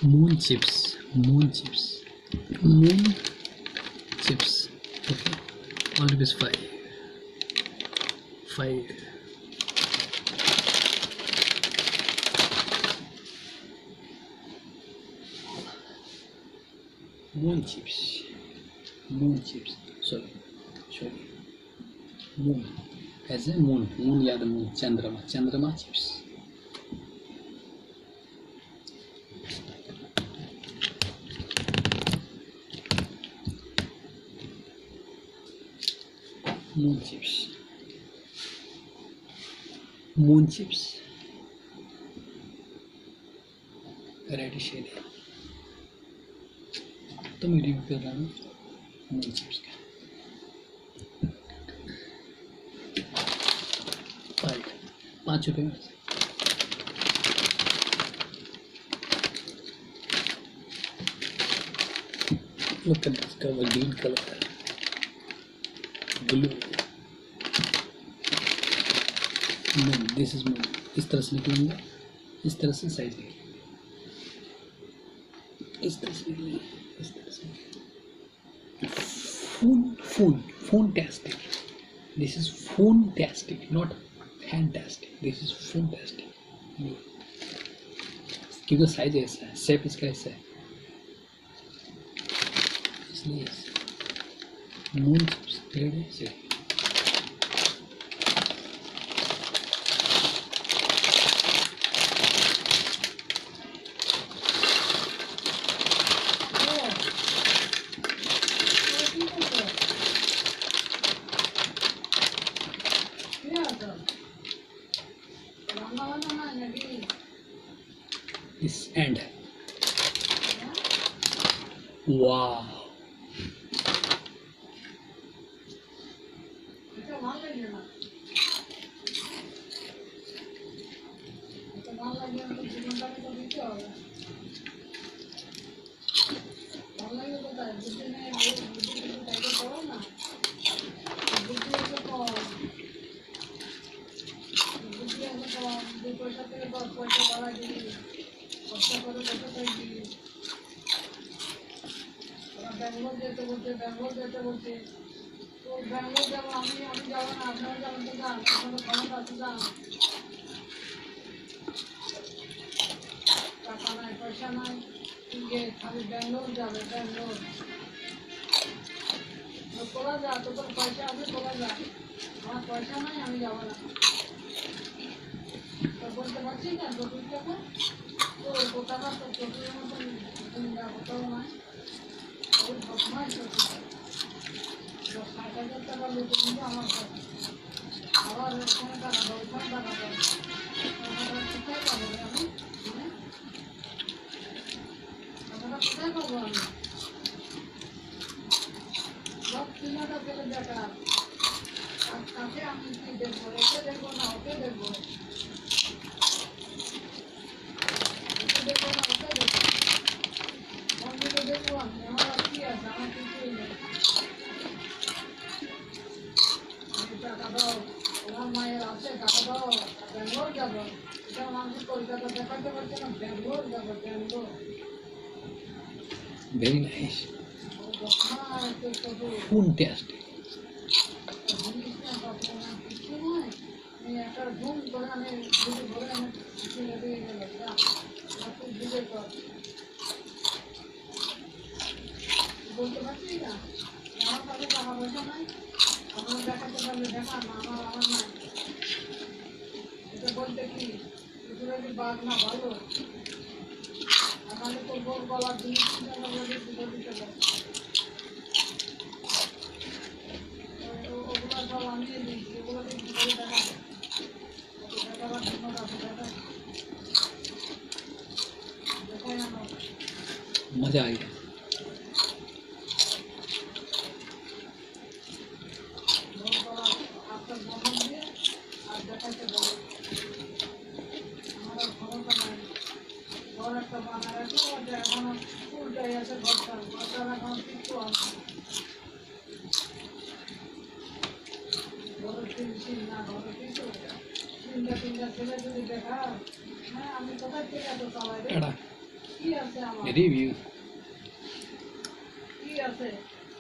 moon chips, moon chips, moon chips. Okay, all rupees 5, 5. Moon chips, moon chips. Sorry, moon. As a moon, moon या the moon. Chandrama, Chandrama chips. Moon chips, moon chips. Ready shade है तो मैं review कर रहा हूँ moon chips का। 5 रुपये में look at this cover, green color, blue moon. This is moon. इस तरह से निकलेंगे, इस तरह से साइज निकलेंगे, इस तरह से निकलेंगे, इस तरह से Fantastic. This is fantastic, not fantastic. This is fantastic. क्योंकि साइज ऐसा है, शेप इसका ऐसा है, इसलिए मून रेडी से this end. Wow. ব্যাঙ্গালোর যেতে বলছে তো ব্যাঙ্গালোর যাবো আমি যাবো না, আপনারা যাবেন তো যান, আপনাদের ক্ষমতা আছে যান। টাকা নাই, পয়সা নাই, খালি ব্যাঙ্গালোর যাবে, ব্যাঙ্গালোর তোলা যা, তোদের পয়সা আছে তোলা যা, আমার পয়সা নাই, আমি যাবো না। তো বলতে পারছি না চতুর্থ টাকা তো টাকা তো চতুর্থের মতন কোথাও নাই। টাকা লোকে কিন্তু আমার কাছে আবার ওখানে টাকা দাও, ওখানে টাকা দাও, কোথায় পাবো আমি? টাকাটা কোথায় পাবো আমি? সব কিনাটা পেলে দেখা কাছে আমি কি দেখবো? একে দেখবো না ওকে দেখবো, ওকে দেখবো না ওকে দেখবো, বন্ধুকে দেখবো আমি, আমার আর কি আছে? আমার কিছুই নেই। টাকা দাও, তোমার মায়ের আছে টাকা দাও, ব্যাঙ্গালোর যাবো, এটা মানুষ কলকাতা দেখাতে পারছে না, ব্যাঙ্গালোর যাবো, ব্যাঙ্গালোর। Very nice. Fantastic. কিছু নয়, আমি একটা ঘুম করে আমি ঘুরে ঘুরে আমি চলে দিয়ে গেলাম, তুই বুঝে কর বলতে পারছি না, আমার কাছে টাকা পয়সা নাই, আপনারা দেখাতে পারলে দেখান, আমার নাই। এটা বলতে কি কিছুটা কি বাদ না ভালো, আমাদের তো গোল গলার জিনিস দিতে পারে, ওগুলো সব আমি দিয়েছি, ওগুলো দিয়ে কী করে দেখা দেখাবার জন্য দেখাই আমার मजा आ गया। আপনার বন্ধন দিয়ে আর দেখাইতে বলো, আমার আর ক্ষমতা নাই। ঘর একটা বানা রাখলো, ওটা এখনো উল্টাই আছে, ঘরটার এখনো কিছু আছে, ঘরের তিন না, ঘরের কিছু তিনটা ছেলে যদি দেখা, হ্যাঁ আমি কোথায় থেকে এত চালাই রে, কি আছে আমার রিভিউ কি আছে